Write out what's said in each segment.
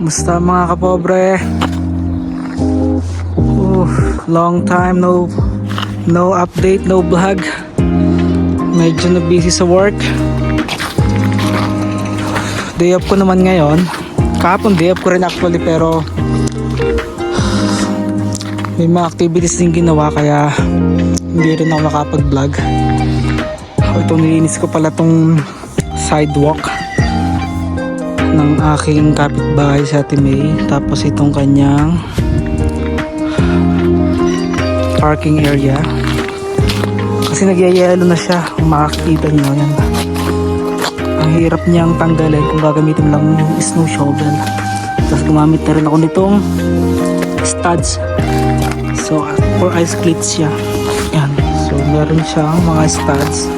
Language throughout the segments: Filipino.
Kumusta mga kapobre? Long time no update, no vlog. Medyo na busy sa work. Day off ko naman ngayon. Kahapon day off ko rin actually, pero may mga activities din ginawa kaya hindi rin ako nakapag-vlog. Ito, nilinis ko pala tong sidewalk ng aking kapitbahay sa Ate May. Tapos itong kanyang parking area. Kasi nagyayelo na siya. Kung makakita nyo, yan. Ang hirap niyang tanggalin kung gagamitin lang yung snow shovel. Tapos gumamit na rin ako nitong studs. So, for ice cleats siya. Yan. So, meron siyang mga studs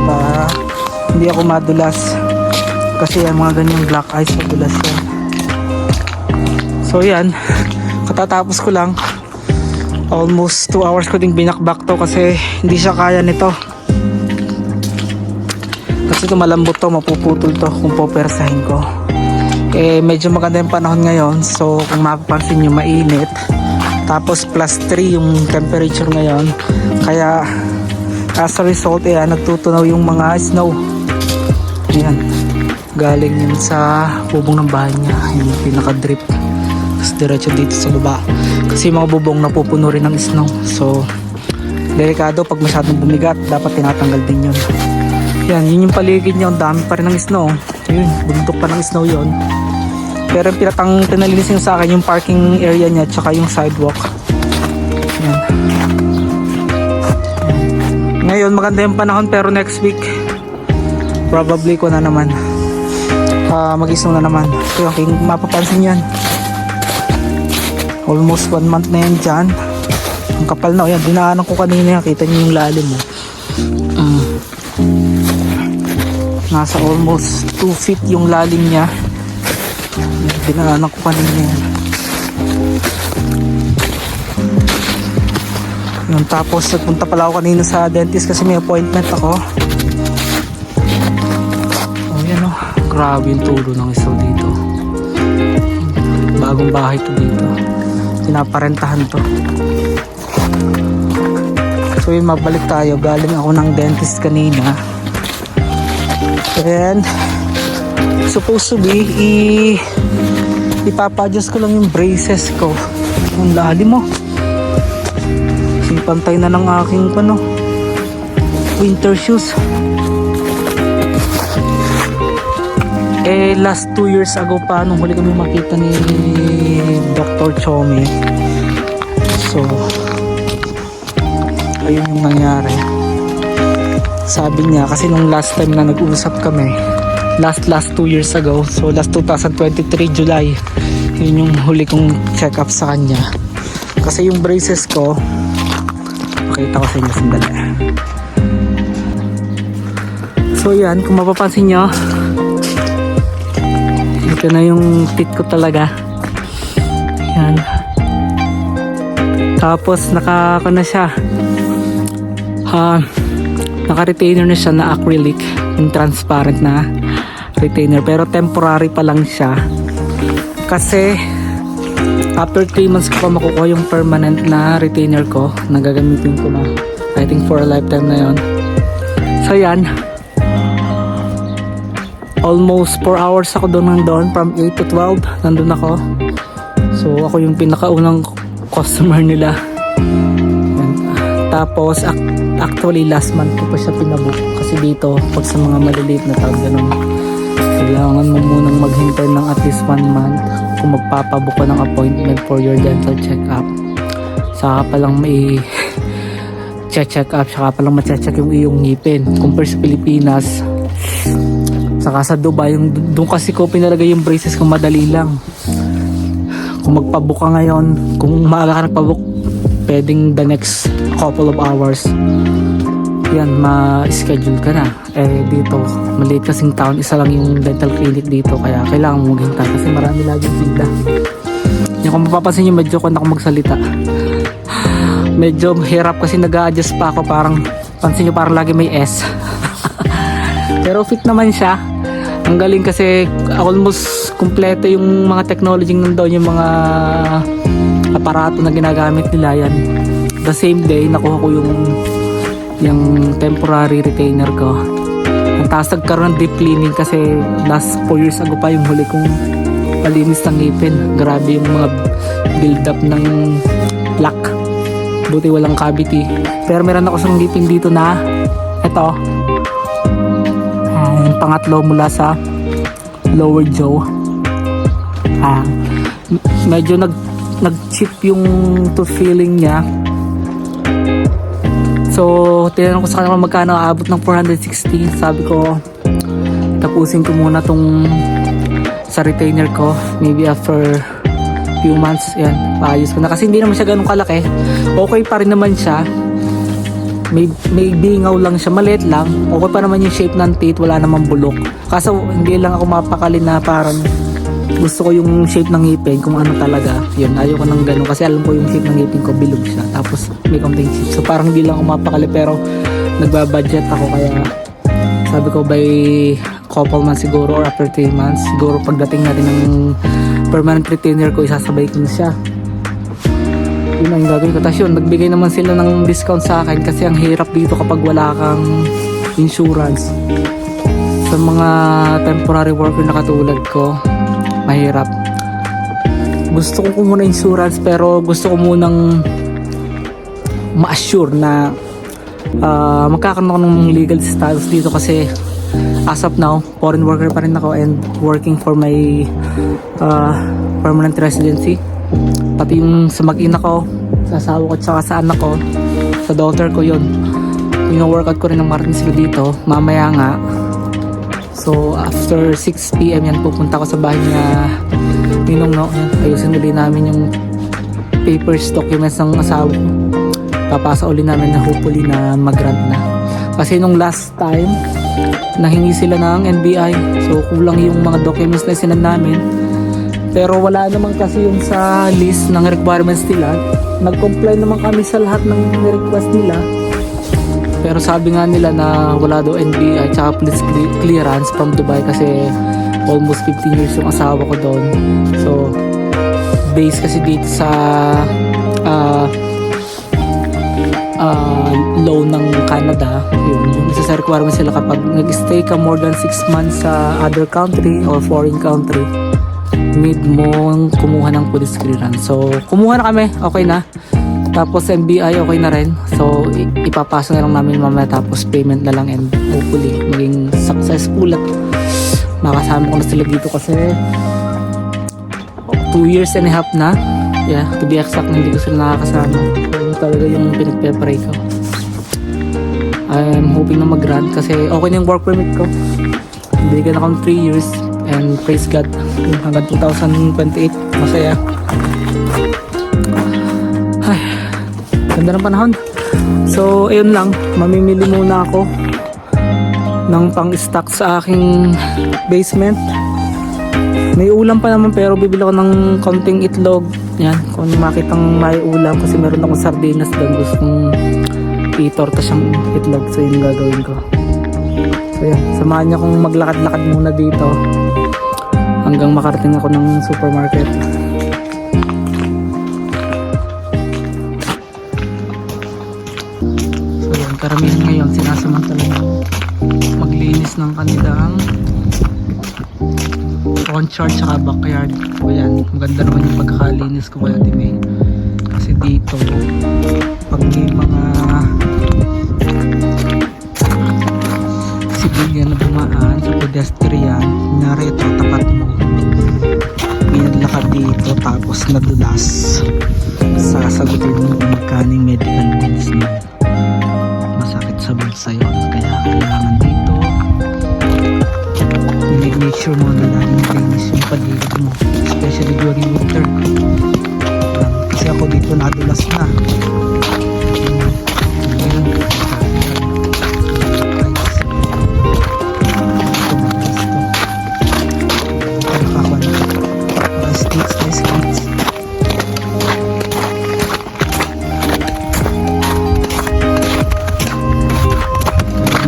para hindi ako madulas. Kasi yung mga ganyang black ice madulas yan. So, yan. Katatapos ko lang. Almost 2 hours ko ding binakbak to kasi hindi siya kaya nito. Kasi ito malambot to, mapuputol to kung popersahin ko. Eh medyo maganda yung panahon ngayon, so kung mapapansin nyo mainit. Tapos plus 3 yung temperature ngayon. Kaya as a result, nagtutunaw yung mga snow. Ayan. Galing yun sa bubong ng bahay niya, yung pinaka-drip. Tapos diretso dito sa baba. Kasi mga bubong napupuno rin ng snow. So, delikado pag masyadong bumigat. Dapat tinatanggal din yun. Yan, yun yung paligid niya. Ang dami pa rin ng snow. Yun, bundok pa ng snow yun. Pero yung pinalinis niya sa akin yung parking area niya tsaka yung sidewalk. Yan. Ngayon, maganda yung panahon pero next week probably ko na naman mag-snow na naman. So, yung mapapansin yan. Almost 1 month na yan dyan. Ang kapal na. Yan, dinaanan ko kanina. Kita niyo yung lalim mo. Nasa almost 2 feet yung lalim niya. Dinaanan ko kanina yan. Yan, tapos nagpunta pala ako kanina sa dentist kasi may appointment ako. Oh, yan o. Grabe yung tulo ng isaw dito. Bagong bahay to dito. Pinaparentahan to. So yun, mabalik tayo. Galing ako ng dentist kanina. And supposed to be ipapa-adjust ko lang yung braces ko. Ang lalim mo. Pantay na ng aking winter shoes. Last 2 years ago pa nung huli kami makita ni Dr. Chomi. So ayun yung nangyari. Sabi niya kasi nung last time na nag-uusap kami, last 2 years ago, so last 2023 July, yun yung huli kong check up sa kanya. Kasi yung braces ko, pakita ko sa inyo sandali. So yan, kung mapapansin nyo, ito na yung teeth ko talaga. Yan. Tapos naka siya, naka-retainer na siya na acrylic, yung transparent na retainer, pero temporary pa lang siya kasi after 3 months ko pa makukuha yung permanent na retainer ko na gagamitin ko na, I think for a lifetime na yon. So yan, almost 4 hours ako doon from 8 to 12 nandun ako. So ako yung pinakaunang customer nila. Yan. Tapos actually last month ko pa siya pinabook kasi dito pag sa mga maliliit na tao ganun, kailangan mo munang maghintay ng at least 1 month kung magpapabook ka ng appointment for your dental check-up. Saka palang may check up, saka palang ma-check yung iyong ngipin. Compare sa Pilipinas, saka sa Dubai, doon kasi ko pinalagay yung braces kung madali lang. Kung magpabook ka ngayon, kung maaga ka nagpabook, pwedeng the next couple of hours yan, ma-schedule ka na. Dito, maliit kasing town, isa lang yung dental clinic dito, kaya kailangan mo maghintay kasi marami laging pila. Yung kung mapapansin nyo, medyo kung ako magsalita, medyo hirap kasi nag-a-adjust pa ako, parang pansin nyo parang lagi may S. Pero fit naman siya. Ang galing kasi almost kumpleto yung mga technology nandoon, yung mga aparato na ginagamit nila yan. The same day, nakuha ko yung temporary retainer ko. Ang taas nagkaroon ng deep cleaning kasi last 4 years ago pa yung huli kong palinis ng ngipin. Grabe yung mga build up ng plaque. Buti walang cavity. Pero meron ako sa ngipin dito na ito. Yung pangatlo mula sa lower jaw. Medyo nag-chip yung tooth filling niya. So, tinanong ko sa kanila magkano aabot ng 460. Sabi ko, tapusin ko muna tong sa retainer ko. Maybe after few months, yan, paayos ko na. Kasi hindi naman siya ganun kalaki. Okay pa rin naman siya. May bingaw lang siya, maliit lang. Okay pa naman yung shape ng teeth, wala namang bulok. Kaso, hindi lang ako mapakali na parang gusto ko yung shape ng ngipin kung ano talaga. Yun, ayoko nang ganun kasi alam ko yung shape ng ngipin ko bilog siya. Tapos may konting chip. So parang hindi lang ako mapakali pero nagbabudget ako kaya sabi ko by couple months siguro or after 3 months siguro pagdating natin ng permanent retainer ko isasabay ko na siya. Yun ang gagawin ko. Tapos yun, nagbigay naman sila ng discount sa akin kasi ang hirap dito kapag wala kang insurance. Sa mga temporary worker na katulad ko, mahirap. Gusto ko muna insurance pero gusto ko munang ma-assure na magkakaroon ako ng legal status dito kasi as of now, foreign worker pa rin ako and working for my permanent residency. Pati yung sa mag-ina ko, sa asawa ko, tsaka sa anak ko, sa daughter ko yun. Yung workout ko rin ng Martins dito, mamaya nga. So after 6 PM yan pupunta ko sa bahay niya Ninong no, ayusin ulit namin yung papers, documents ng asawa ko. Papasa ulit namin na hopefully na mag-grant na. Kasi nung last time nahingi sila ng NBI, so kulang yung mga documents na sinand namin. Pero wala naman kasi yung sa list ng requirements nila. Nag-comply naman kami sa lahat ng request nila. Pero sabi nga nila na wala daw NBI tsaka police clearance from Dubai kasi almost 15 years yung asawa ko doon. So, based kasi dito sa law ng Canada, yung isa sa requirements sila kapag nag-stay ka more than 6 months sa other country or foreign country, need mong kumuha ng police clearance. So, kumuha na kami, okay na. Tapos NBI okay na rin. So ipapasa na lang namin mamaya tapos payment na lang and hopefully maging successful at makasama ko na sila dito kasi 2 years and a half na. Yeah, to be exact, hindi ko sila nakakasama. So talaga yung pinagpe-pray ko. I'm hoping na mag-grant kasi okay na yung work permit ko. Bigyan ako ng 3 years and praise God hanggang 2028 masaya. Ganda ng panahon. So, ayun lang. Mamimili muna ako ng pang-stock sa aking basement. May ulam pa naman pero bibili ako ng konting itlog. Yan. Kung makitang may ulam kasi meron akong sardinas doon. Gustong itorta siyang itlog. So, yun gagawin ko. So, yan. Samahan niyo akong maglakad-lakad muna dito hanggang makarating ako ng supermarket. Karamihan ngayon sinasamantala maglinis ng kanilang front yard saka backyard. So yan, maganda naman yung pagkakalinis ko kaya May. Kasi dito pag may mga civilian na dumaan sa pedestrian, kunyari ito tapat mo, may naglakad dito tapos nadulas, sasagutin mo kung magkano yung medical bills niya. Sa bulsa yun, kaya kailangan dito make sure mo na laging linis yung paligid mo, especially during winter. Kasi ako dito nadulas na.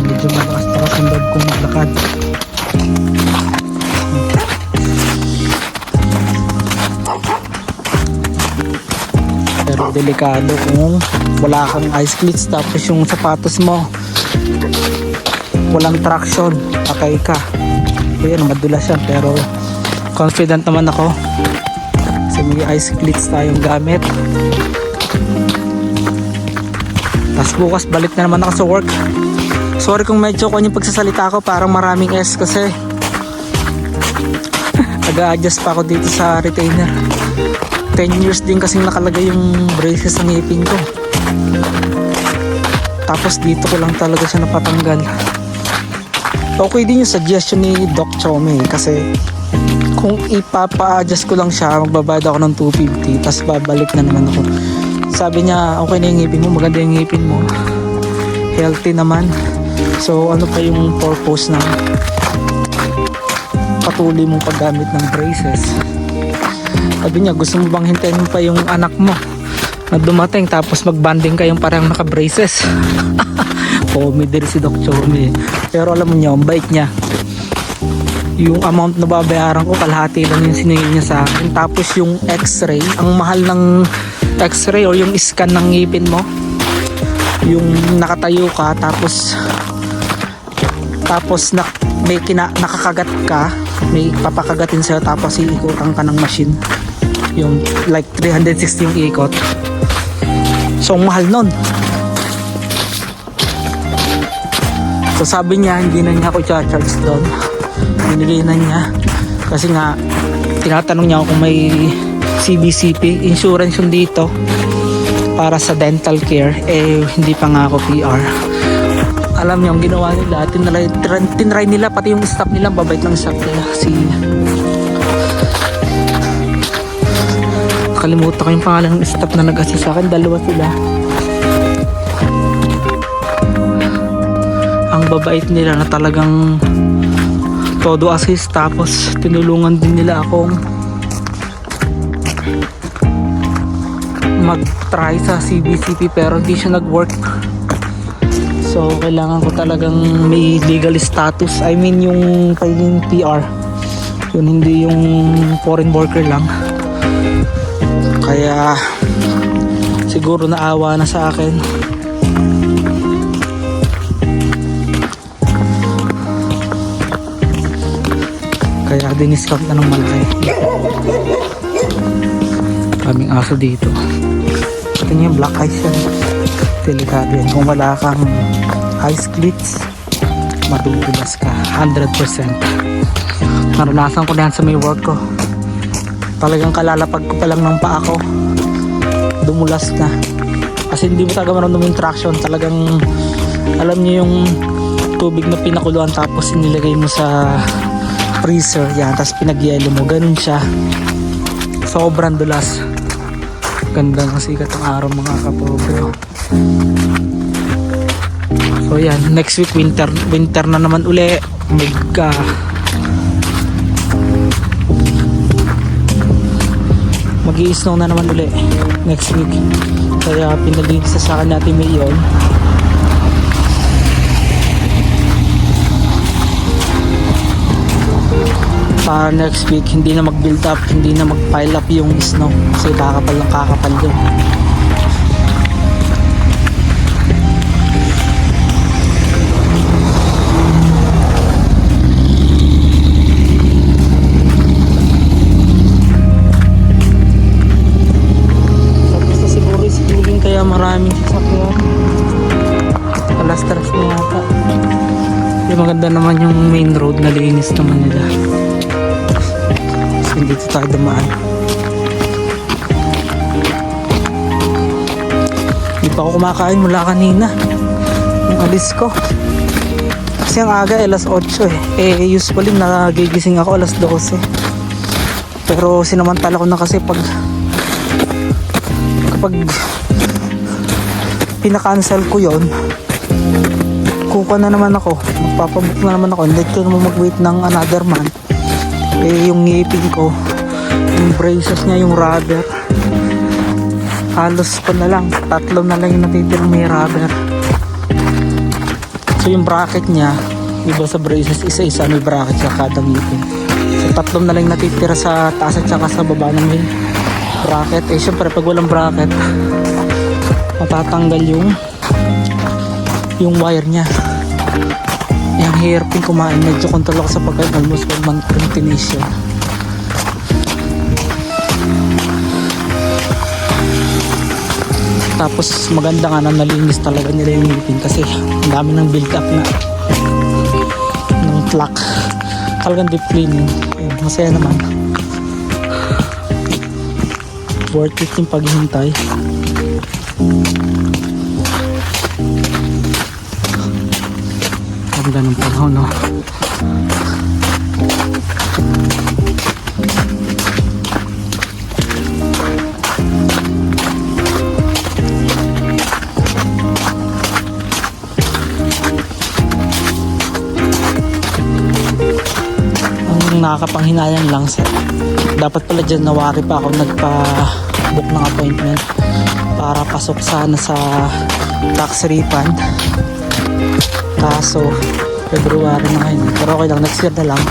Medyo malakas-lakas ang loob kong maglakad. delikado kung wala kang ice cleats tapos yung sapatos mo walang traction, patay ka. Ayan, madulas yan pero confident naman ako kasi may ice cleats tayong gamit. Tapos bukas balik na naman ako sa work. Sorry kung medyo kung yung pagsasalita ko parang maraming S kasi nag-a-adjust pa ako dito sa retainer. 10 years din kasing nakalagay yung braces sa ngipin ko. Tapos dito ko lang talaga siya napatanggal. Okay din yung suggestion ni Doc Chome kasi kung ipapa-adjust ko lang siya magbabayad ako ng 250 tapos babalik na naman ako. Sabi niya okay na yung ngipin mo, maganda yung ngipin mo, healthy naman. So ano pa yung purpose ng patuloy mong paggamit ng braces? Sabi niya gusto mo bang hintayin mo pa yung anak mo na dumating tapos magbanding kayong parang naka-braces? Comedy si Doc Chome. Pero alam mo niya, ang bait niya. Yung amount na babayaran ko kalahati lang yung siningil niya sa akin. Tapos yung x-ray, ang mahal ng x-ray or yung scan ng ngipin mo, yung nakatayo ka tapos may nakakagat ka, may papakagatin sa'yo tapos iikutan ka ng machine, yung like 360 yung ikot. So mahal nun. So sabi niya hindi na niya ako charge doon, binigay na niya kasi nga tinatanong niya ako kung may CBCP insurance yung dito para sa dental care. Hindi pa nga ako PR. Alam niyo ang ginawa nila, tinry nila pati yung staff nila, babait ng staff nila. Kalimutan ko yung pangalan ng staff na nag-assist sa akin, dalawa sila. Ang babait nila na talagang todo assist, tapos tinulungan din nila akong mag-try sa CBCP pero hindi siya nag-work. So kailangan ko talagang may legal status, I mean yung pagiging PR, yun, hindi yung foreign worker lang. Kaya siguro naawa na sa akin. Kaya diniscount na ng malaki. Kaming aso dito. Ito niya, black eyes yan. Delikado yan. Kung wala kang ice cleats, madudulas ka 100%. Naranasan ko na yan sa may work ko. Talagang kalalapag ko pa lang ng paa ko, dumulas na. Kasi hindi mo talaga marunong yung traction. Talagang alam niyo yung tubig na pinakuluan tapos inilagay mo sa freezer yan, tapos pinagyelo mo, ganun siya. Sobrang dulas. Ganda ng sikat ng araw mga kapobre. So yan, next week winter na naman uli. Mag-i-snow na naman uli next week. Kaya pinag-iisa sa akin natin may iyon. Para next week hindi na mag-build up, hindi na mag-pile up yung snow kasi kakapal lang kakapal dun. Tapos na siguro schooling kaya maraming sasakyan. Alas 3 na yata. Yung maganda naman yung main road, nalinis naman nila. Dito tayo dumaan. Hindi pa ako kumakain mula kanina yung alis ko kasi ang aga alas 8 usually nagigising ako alas 12 pero sinamantala ko na kasi kapag pinakancel ko yon, kukuha na naman ako, magpapabook na naman ako, hindi ko naman mag-wait ng another month. Yung ngipin ko, yung braces niya, yung rubber, halos pa na lang, 3 na lang yung natitirang may rubber. So yung bracket niya, iba sa braces, isa-isa may bracket sa kada ngipin. So 3 na lang natitira sa taas at saka sa baba ng may bracket. Syempre pag walang bracket, matatanggal yung wire niya. Yung hairpin kumain, medyo control ako sa pagkain, almost 1 month ko yung tinis yun. Tapos maganda nga na nalinis talaga nila yung ngipin kasi ang dami ng build up na ng plaque. Talagang deep cleaning. Ayun, masaya naman. Worth it yung paghihintay. Ganda ng panahon, no? Ang nakakapanghinayang lang sa dapat pala dyan nawari pa ako nagpa-book ng appointment para pasok sana sa tax refund. Kaso February na ngayon, pero okay lang, next year na lang.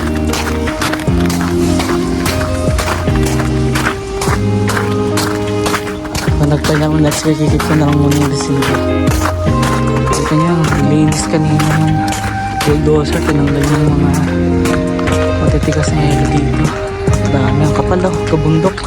Nagtanya mo next week, ikip ko na lang muna yung resibo. Kasi kanya, linis kanina yung bulldozer, tinanggal yung mga matitigas na yelo dito. Dami ang kapal, oh, kabundok.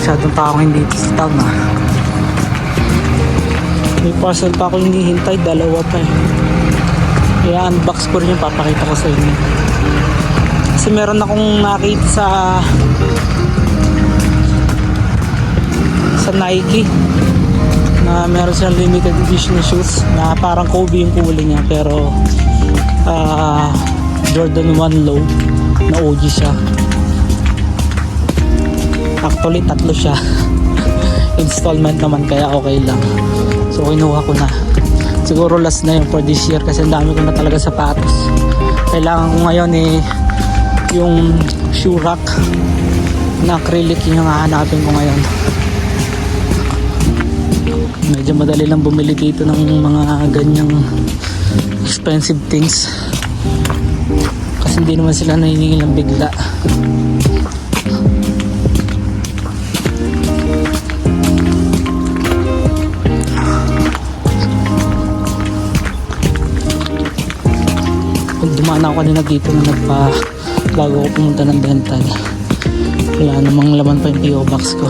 Masyadong tao ngayon dito sa town, ah. May parcel pa ako hinihintay, dalawa pa eh. Kaya unbox ko rin yung papakita ko sa inyo. Kasi meron akong nakita sa Nike na meron silang limited edition na shoes na parang Kobe yung kulay niya, pero Jordan 1 low na OG siya. Actually, 3 siya. Installment naman, kaya okay lang. So, kinuha ko na. Siguro last na yun for this year kasi ang dami ko na talaga sapatos. Kailangan ko ngayon yung shoe rack na acrylic yung hahanapin ko ngayon. Medyo madali lang bumili dito ng mga ganyang expensive things. Kasi hindi naman sila nahihingi lang bigla. Dumaan ako kanina dito na bago ako pumunta ng dental. Wala namang laman pa yung PO box ko.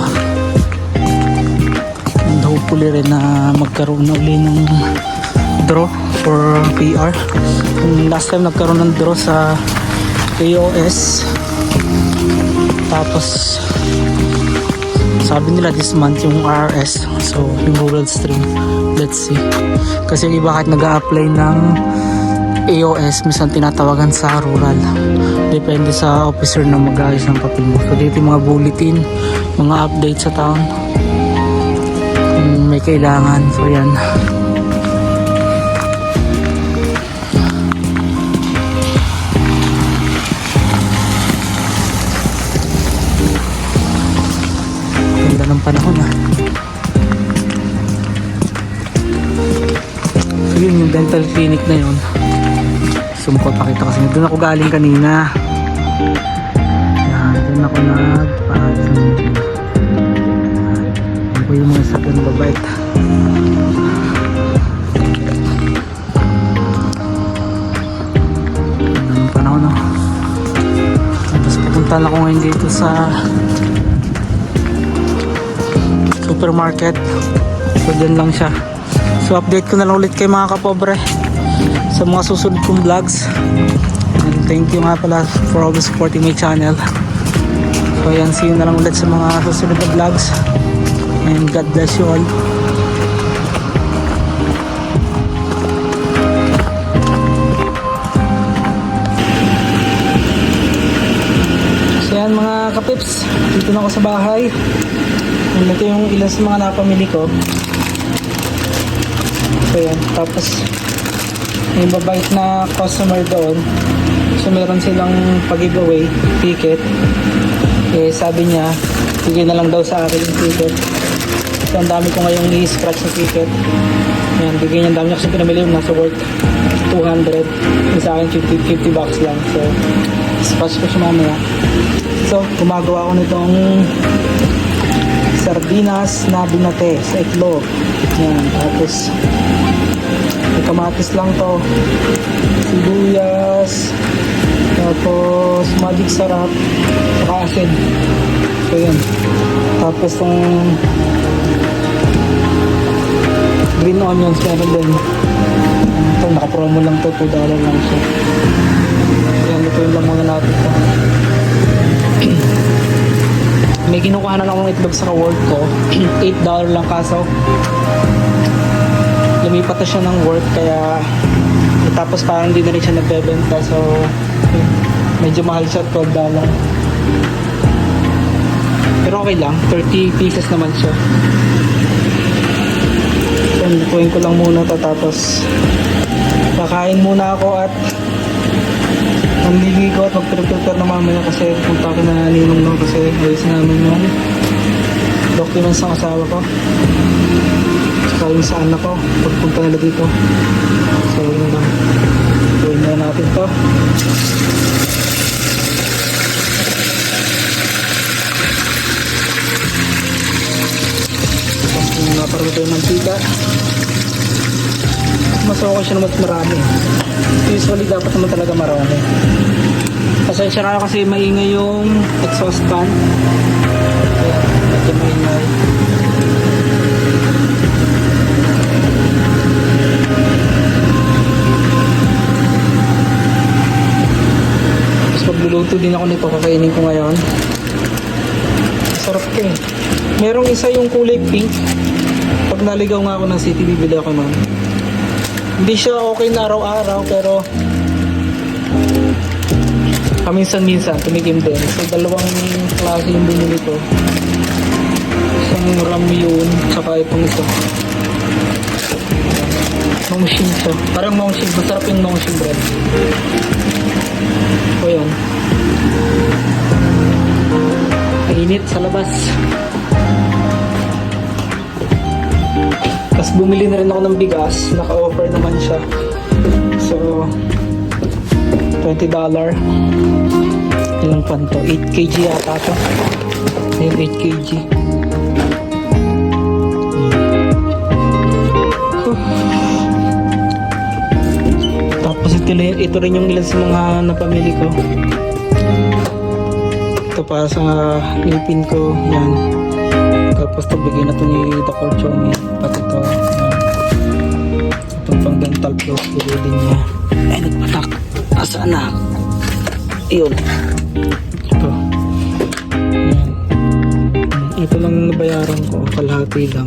And hopefully rin na magkaroon na uli ng draw for PR. Last time nagkaroon ng draw sa AOS. Tapos sabi nila this month yung RS. So yung rural stream. Let's see. Kasi yung iba kahit nag-a-apply ng AOS, minsan tinatawagan sa rural. Depende sa officer na mag-ayos ng papel mo. So dito yung mga bulletin, mga update sa town kung may kailangan. So yan. Ganda ng panahon, ah. So yun yung dental clinic na yun. So makapakita kasi doon ako galing kanina. Yan, doon ako nagpa-asan. Yan po yung mga sakyan na babait. Ganun panahon, no? Tapos pupunta na ako ngayon dito sa supermarket. So dyan lang siya. So update ko na lang ulit kay mga kapobre sa mga susunod kong vlogs. And thank you nga pala for always supporting my channel. So ayan, see you na lang ulit sa mga susunod na vlogs. And God bless you all. So ayan mga kapips, dito na ako sa bahay. And ito yung ilan sa mga napamili ko. So yan, tapos may mabait na customer doon. So meron silang pag-giveaway ticket. Eh sabi niya, bigay na lang daw sa akin yung ticket. So ang dami ko ngayong i-scratch na ticket. Ayan, bigay niya, ang dami niya kasi pinamili yung nasa worth 200. Yung sa akin 50 bucks lang. So scratch ko siya mamaya. So gumagawa ko nitong sardinas na binate sa itlog. Ayan, tapos may kamatis lang to, sibuyas, tapos magic sarap, saka acid. So yan, tapos yung green onions meron din. Ito naka-promo lang to, $2 lang siya. Yan, lutuin lang muna natin to. May kinukuha na lang akong itlog sa work ko. $8 lang, kaso lumipat na siya ng work, kaya tapos parang hindi na rin siya nagbebenta, so medyo mahal siya, $12. Pero okay lang, 30 pieces naman siya. So lutuin ko lang muna to, tapos kakain muna ako at nanliligo at mag-prepare na mamaya kasi punta ko na ninong no, kasi ayos namin yung documents ng asawa ko tsaka yung sa anak ko pagpunta nila dito. So yun lang, gawin na natin to. Tapos yung naparuto yung mantika, mas okay siya naman marami. Usually dapat naman talaga marami. Pasensya na kasi maingay yung exhaust fan. Ayan, medyo maingay. Tapos magluluto din ako nito, kakainin ko ngayon. Sarap ko eh. Merong isa yung kulay pink. Pag naligaw nga ako ng city, bibili ako nun. Hindi siya okay na araw-araw, pero paminsan-minsan tumikim din. So dalawang klase yung binili ko, isang ramyun tsaka itong ito, Nongshim siya, parang Nongshim, masarap yung Nongshim bread. So yun, mainit sa labas. Tapos bumili na rin ako ng bigas, naka-offer naman siya, so $20. Ilang pan to? 8 kg yata to. Ayun, 8 kg. Tapos ito rin yung ilan sa mga napamili ko. Ito para sa ngipin ko. Yan. Tapos ito bigyan na ito ni Dr. Chomi. Pati ito. Itong pang dental floss. Bigyan din niya. Ay, nagpatak. Asaan na? Iyon. Ito. Ayan. Ito lang nabayaran ko. Kalahati lang.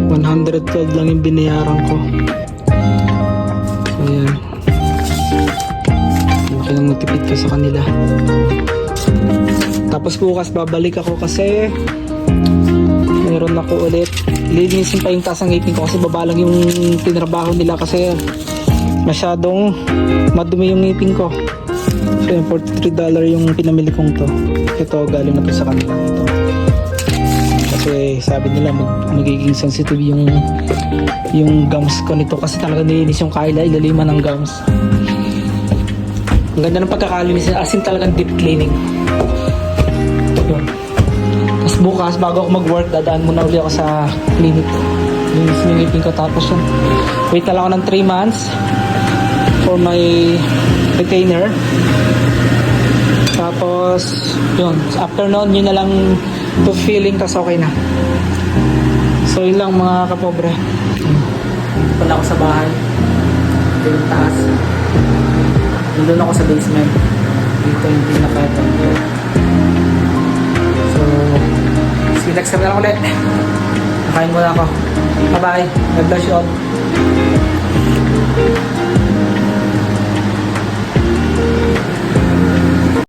112 lang yung binayaran ko. So, ayan. Laki lang matipid ko sa kanila. Tapos bukas babalik ako kasi meron ako ulit. Linisin pa yung taas ng ngipin ko kasi baba lang yung tinrabaho nila kasi masyadong madumi yung ngipin ko. So yung $43 yung pinamili kong to. Ito galing na to sa kanila ito. Kasi sabi nila magiging sensitive yung gums ko nito kasi talaga nilinis yung kaila, ilaliman ng gums. Ang ganda ng pagkakalinis, as in talagang deep cleaning. Yun. Tapos bukas bago ako mag-work, dadaan muna ulit ako sa clinic. Linis yung ngipin ko, tapos yun. Wait na lang ako ng 3 months for my retainer. Tapos yun, after noon yun na lang to feeling, tas okay na. So yun lang mga kapobre. Punta ako sa bahay, ito yung taas, doon ako sa basement, dito yung pinaka-ito. So see you next time na lang ulit. Nakain muna ako. Bye bye, God bless you all.